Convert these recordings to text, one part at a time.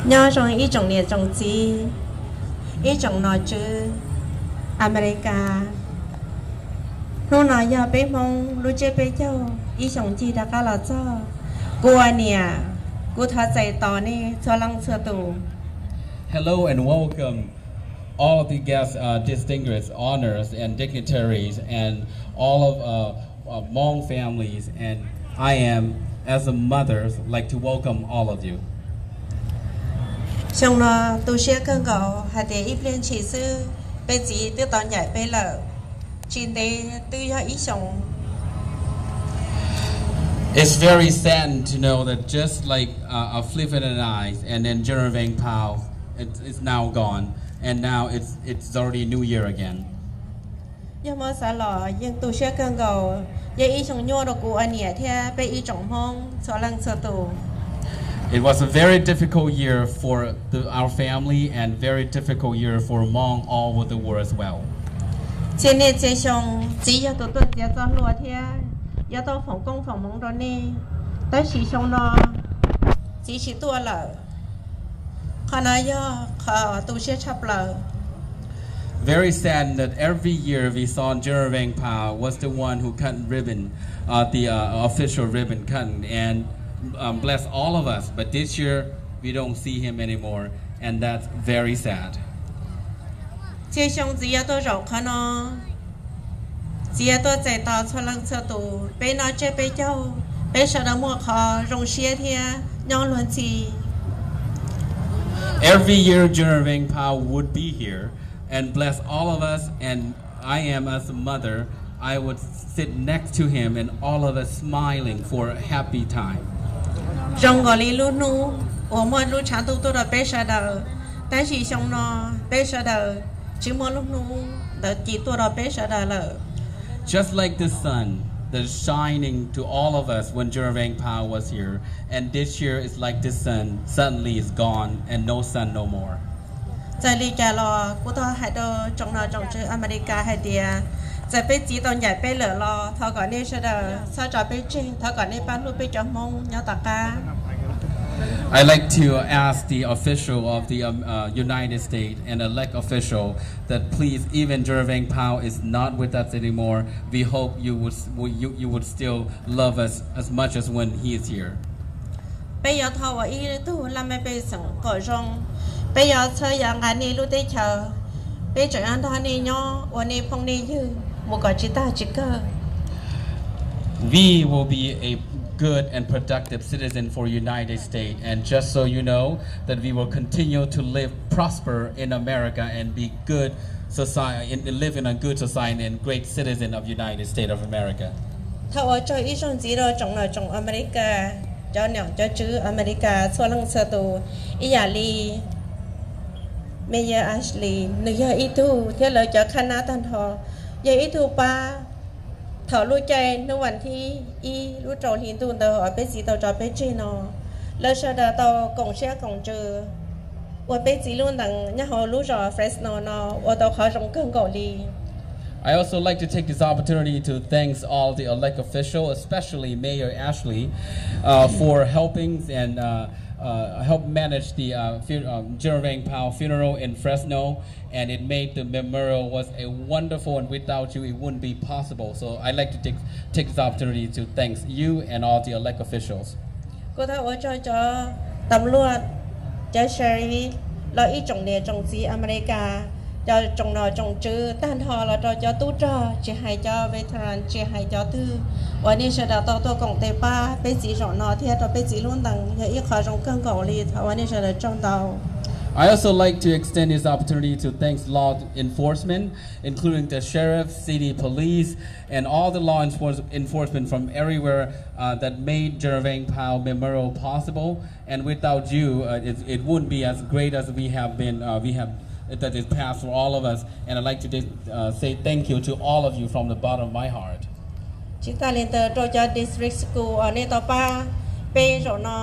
nhớ trong ý trong địa trong chi ý trong nói chữ America nó nói giờ bé mong lúc chơi bé cháu ý trong chi đã cả là cho cô nè cô thà chạy tỏ nè cho lăng cho tù. Hello and welcome all of the guests, distinguished honors and dignitaries and all of Hmong families, and I am, as a mother, like to welcome all of you. Trong nó tôi sẽ cân gạo hạt để ít lên chỉ sư bây giờ tôi tỏ nhảy bây lợ chỉ để tôi cho ý trong. It's very saddened to know that just like a flip of an eye, and then General Vang Pao, it's now gone, and now it's already New Year again. Nhưng mà sao lọ nhưng tôi sẽ cân gạo vậy ý trong nhô đồ của anh nhẹ theo bây ý trong hông cho lăng cho tù. It was a very difficult year for our family and very difficult year for Hmong all over the world as well. Trên này trên sông chỉ cho tụi tôi giờ cho lúa theo giờ tôi phòng công phòng mong đó nè tới chỉ sông nó chỉ tua lợ khó nói do khó tôi sẽ chấp lợ. Very sad that every year we saw General Vang Pao was the one who cut ribbon, the official ribbon cutting, and bless all of us. But this year we don't see him anymore, and that's very sad. Trên sông chỉ tôi rộng khó nó chỉ tôi chạy tàu cho lăng cho tù bé nó chơi bé châu bé sợ nó mua khó rong xe theo nhau luôn gì. Every year General Vang Pao would be here and bless all of us, and I am, as a mother, I would sit next to him and all of us smiling for a happy time. Rong gọi đi luôn nu, ở mọi lúc sáng tôi đã bé sợ đờ, tại chỉ xong nó bé sợ đờ, chỉ mỗi lúc nu đợt chỉ tôi đã bé sợ đờ lợ. Just like the sun, the shining to all of us when General Vang Pao was here, and this year it's like the sun suddenly is gone and no sun no more. Tại lý trả lo, cô ta hãy đồ trong nào trong chữ America hay địa, tại bé chỉ tao nhảy bé lợ lo, thọ gọi nên sợ đờ, sao cho bé trên, thọ gọi nên bán lúc bé cho mông nhau tạ ca. I'd like to ask the official of the United States and elect official that please, even General Vang Pao is not with us anymore, we hope you would still love us as much as when he is here. Bây giờ thọ ý tu làm mấy bé sống cõi rong, bây giờ chơi dạng ngày này lúc đấy chờ, bây giờ anh thọ này nhau,วันนี้phong này dư, một cái chỉ ta chỉ cơ. We will be a good and productive citizen for United States, and just so you know that we will continue to prosper in America and be good society and live in a good society and great citizen of United States of America. Thọ cho ý trong gì đó trong nào trong America, cho nhau cho chữ America, xóa lăng sơ tù, ý giả li, Mayor Ashley, nữ gia ý tu, theo lời cho Canada thọ, giờ ý tu ba. Thở lui chạy nóวันที่อีรู้โจรหินตูนเตอร์ไปสีเตอร์จอไปจีนอแล้วเชื่อเตอร์กงเชื่อกงเจอว่าไปสีลุ่นต่างเนี่ยเขารู้จอเฟรสโนนอว่าเตอร์เขาจงเกินเกาหลี I also like to take this opportunity to thank all the elect officials, especially Mayor Ashley, for helping and help manage the General Vang Pao funeral in Fresno, and it made the memorial was a wonderful, and without you it wouldn't be possible. So I'd like to take this opportunity to thank you and all the elect officials. ก็ถ้าว่าจะตำรวจจะเชอรี่เราอีจงเดียจงสีอเมริกาจะจงนอจงจื้อต้านทอเราจะตู้จอจะให้เจ้าเวทรันจะให้เจ้าตื้อวันนี้เสด็จตัวกงเตป้าเป็นสีจงนอเทียตัวเป็นสีล้วนต่างอย่าอีขอจงเครื่องเกาหลีวันนี้เสด็จจงเตา I also like to extend this opportunity to thank law enforcement, including the sheriff, city police, and all the law enforcement from everywhere that made General Vang Pao Memorial possible. And without you, it wouldn't be as great as we have been. That is passed for all of us. And I'd like to say thank you to all of you from the bottom of my heart. จิตาเรียนเตอร์โดยจะ district school อันนี้ต่อป้าเป็นโจนอ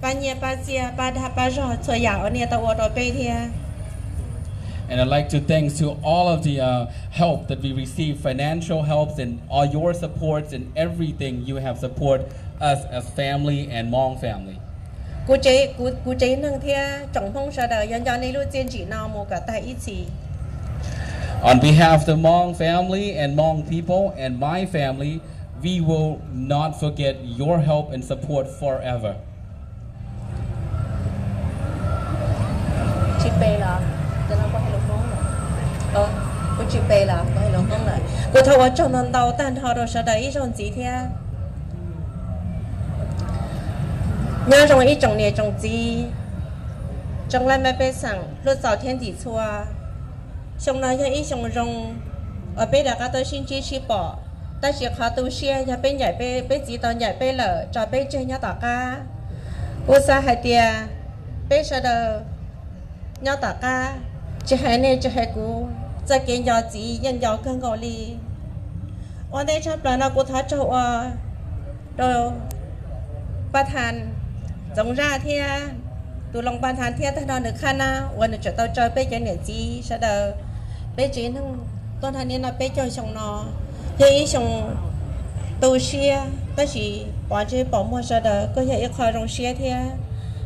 ป้าเนียป้าเจียป้าดาป้าจอส่วนใหญ่อันนี้ตัวต่อไปเทีย And I'd like to thank to all of the help that we receive, financial helps and all your supports and everything you have support us as family and Hmong family. cú chế năng thia trọng phong sa đời dân dân này luôn chiến chỉ nào một cả tại ít gì. On behalf of the Hmong family and Hmong people and my family, we will not forget your help and support forever. Chị bê là, cho nó có hay lục món rồi. Cô chị bê là có hay lục món rồi. Cô thâu ở trong nền đầu tan thọ rồi sa đời ít trong gì thia. nhớ trong ít trong này trong gì trong lại mấy bé sang lúc sau thiên thị xua trong này ít trong trong ở bên đó các tôi xin chỉ bỏ ta chỉ khó tu sửa nhà bên nhảy bên gì tao nhảy bên lợ cho bên chơi nhà tao ca cô sa hai tia bên sau đó nhà tao ca chỉ hai này chỉ hai cú za kiến giàu gì nhân giàu cơn gò li ở đây chấp là nó cô tháo cho rồiประธานจงราเทียตัวลงประธานเทียถ้านอนหนึ่งข้านะวันนี้จะต้องจอยไปเจอเนี่ยจีเสด็จไปจีทั้งต้นทางนี้เราไปจอยชงนอยังอีชงตัวเชียแต่สิปอนจีปอมัวเสด็จก็ยังอีคอยรงเชียเทีย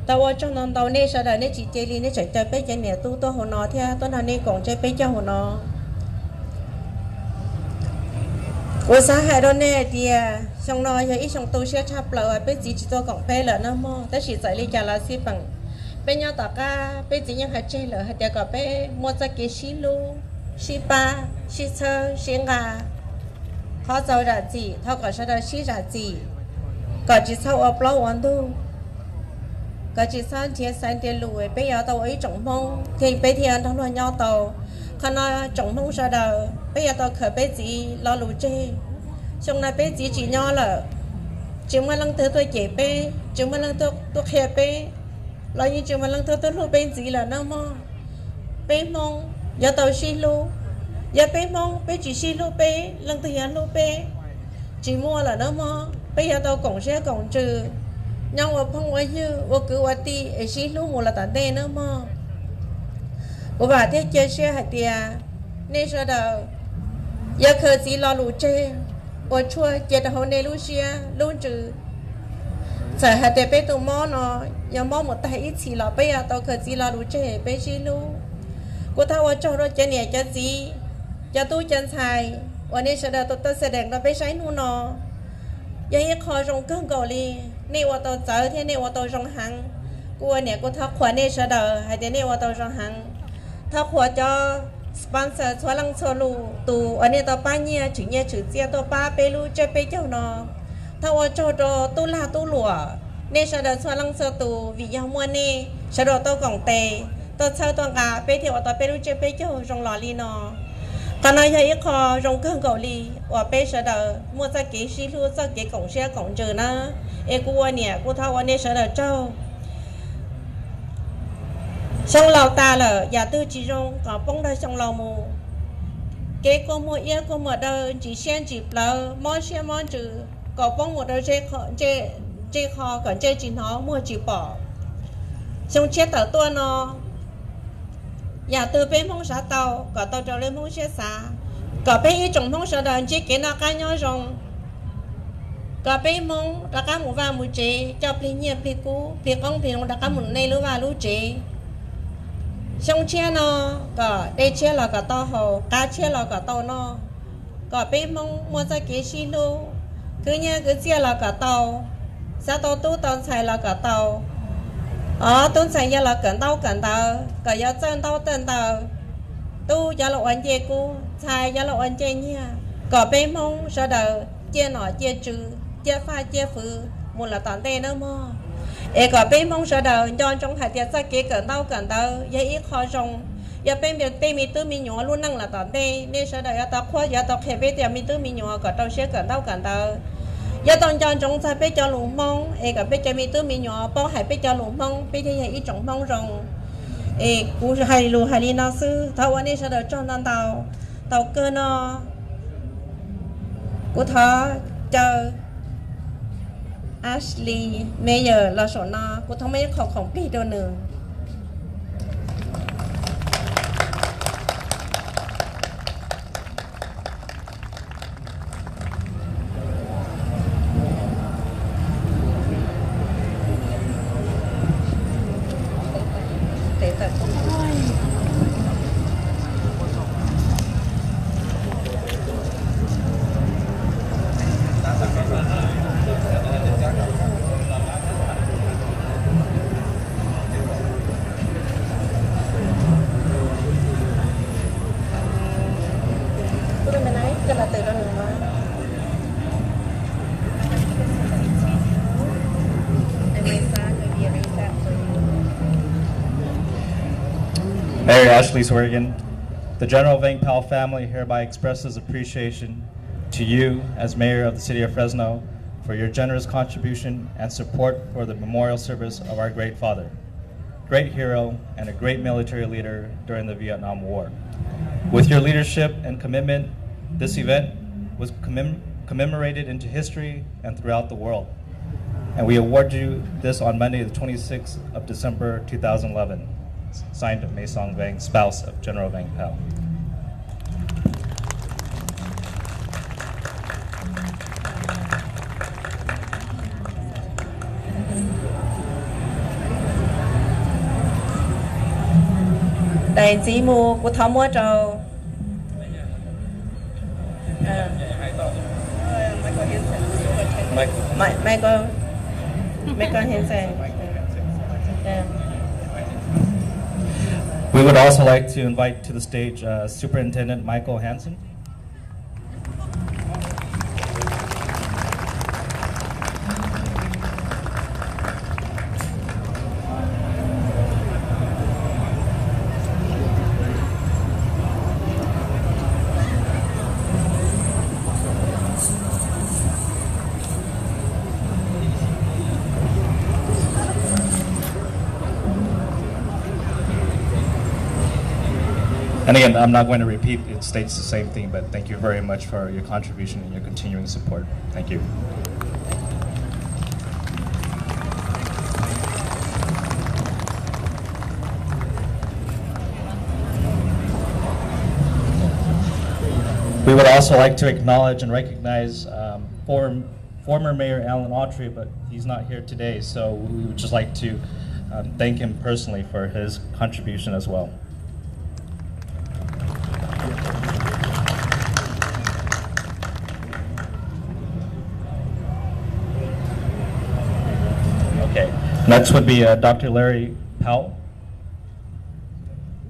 แต่ว่าจงนอนตัวนี้เสด็จเนี่ยจีเจลีเนี่ยจะจอยไปเจอเนี่ยตัวหัวนอเทียต้นทางนี้กงจะไปเจอหัวนออุตสาหะโดนเนี่ยเดียช่องน้อยยังอีช่องตู้เชี่ยวชาเปล่าเป็นจีจิตัวของเป้เหรอน้ำมอแต่ฉีดใส่ลิจาราซีปังเป็นยาตากาเป็นจียังหัดเจเหรอหัดเดียก็เป็นมัวจะกิชิลูชิปาชิเชอชิงาเขาเจ้าราจีเท่ากับชาดาชิราจีก็จีเท่าอัปเล่าวันดูก็จีสันเทียสันเทียลุยเป็นยาตัวอีจ่องมงที่เป็นเทียนทั้งวันยาตัวขณะจ่องมงชาดาเป็นยาตัวเคยเป็นจีรอลุเจtrong này bé chỉ nhỏ là chúng mà lăng tôi chế bé chúng mà lăng tôi khe bé là như chúng mà lăng tôi lu bé gì là nó mò bé mong giờ tàu xí lu giờ bé mong bé chỉ xí lu bé lăng tôi hiện lu bé chỉ mua là nó mò bé giờ tàu cổng xe cổng trừ nhau ở phong ấy như ở cứ ở ti ở xí lu một là tận đây nó mò của bà thế chơi xe hạt tiền nên sao đâu giờ khởi gì lo lụt chơi ở chùa chết hồi này Lucia luôn trừ sợ hạt để bé tụi mò nó giờ mò một tay ít xí là bé à tao khởi gì là đủ chơi bé xí luôn cô thao ở chỗ đó chơi nhẹ chơi gì chơi tu chơi xàiวันนี้เสด็จตัวแสดงเราไปใช้นู่นนอยังคอยรงเครื่องเกาหลีนี่ว่าตัวเจอที่นี่ว่าตัวรงหังกูเนี่ยกูทักขวานนี่เสด็จให้เดี๋ยวนี่ว่าตัวรงหังทักขวานจะสปอนเซอร์ชัวร์ลังชัวรูตูอันนี้ตัวป้าเนี่ยถึงเนี่ยถึงเจียตัวป้าไปรู้จะไปเจ้านอถ้าว่าโจโดตู้ลาตู้หลัวเนี่ยเสด็จชัวร์ลังชัวตูวิญญาณมัวนี่เสด็จตัวกล่องเตตัวเช่าตัวกาไปเที่ยวตัวไปรู้จะไปเจ้ารงหล่อลีนอตอนนั้นยังคอรงเครื่องเกาหลีว่าไปเสด็จมัวจะเกี่ยชิลูจะเกี่ยกล่องเชียกล่องเจอนะเอกูวันเนี่ยกูเท่าวันนี้เสด็จเจ้าtrong lầu ta là nhà tư chỉ rong có bông đây trong lầu mù cái cô mua yên cô mua đâu chỉ xem chỉ lờ món xem món trừ có bông một đâu chơi kho còn chơi chỉ nó mua chỉ bỏ trong chết ở tua nó nhà tư bên mông xã tàu có tàu trâu lên mông xe xã có bên ý trồng mông xã đàn chỉ cái nào cá nhau rong có bên mông đã cá mù va mù chế cho pli nhiệt pli cú pli con pli đã cá mù này lú va lú chế trong chia nó có đây chia là có to hồ cá chia là có to nó có bên mông mua ra cái xí lô cứ nhớ cứ chia là có tàu sao tàu tu tàu xài là có tàu tu xài giờ là cẩn tàu có giờ chân tàu tu giờ là anh chơi cu xài giờ là anh chơi nha có bên mông sau đầu chia nọ chia trừ chia pha chia phứ một là tận đây nữa mà có bên mong sợ đầu cho trong hải tiệt ra kế cẩn tao vậy ít khó rong giờ bên việc bên mi tư mi nhỏ luôn năng là tận đây nên sợ đầu tao khoa giờ tao khéo bên tiệt mi tư mi nhỏ có tao sẽ cẩn tao giờ tao cho trong sai bên cho lủng mong có bên cho mi tư mi nhỏ bao hải bên cho lủng mong bên thì ít trọng mong rong cú hay lù hay đi nó sư tao anh sợ đầu cho nên tao cơ nó cú thọ chờ Ashley Mayer là số nào cô thông mấyของพี่ตัวหนึ่ง Tôi bên ấy cho là từ đó nữa. Mayor Ashley Swearigan, the General Vang Pal family hereby expresses appreciation to you as Mayor of the City of Fresno for your generous contribution and support for the memorial service of our great father, great hero, and a great military leader during the Vietnam War. With your leadership and commitment, this event was commemorated into history and throughout the world. And we award you this on Monday, the 26th of December, 2011. Signed, Mae Song Vang, spouse of General Vang Pal. Đại sĩ mù của thọ mua trầu. Michael Hansen. We would also like to invite to the stage Superintendent Michael Hansen. And again, I'm not going to repeat, it states the same thing, but thank you very much for your contribution and your continuing support. Thank you. We would also like to acknowledge and recognize former Mayor Alan Autry, but he's not here today, so we would just like to thank him personally for his contribution as well. Next would be Dr. Larry Powell.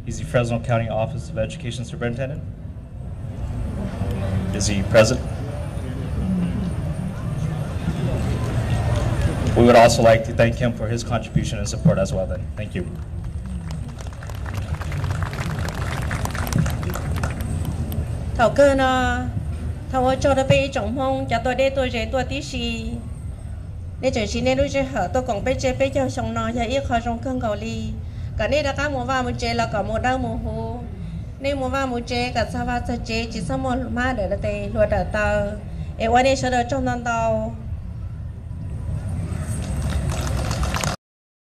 He's the Fresno County Office of Education Superintendent. Is he present? We would also like to thank him for his contribution and support as well then. Thank you. Thảo cơ nó thảo cho nó bị trọng mong cho tôi đây tôi dễ tôi tí xì nên chỉ xin nên đối với họ tôi còn bây giờ xong nó giờ ít khó trong cơn gạo ly cả nên đã có một vài một chế là có một đau một hồ nên một vài một chế cả sao vài chế chỉ sao một má để là tê luật ở tàu em qua đây sau đó trong năm tàu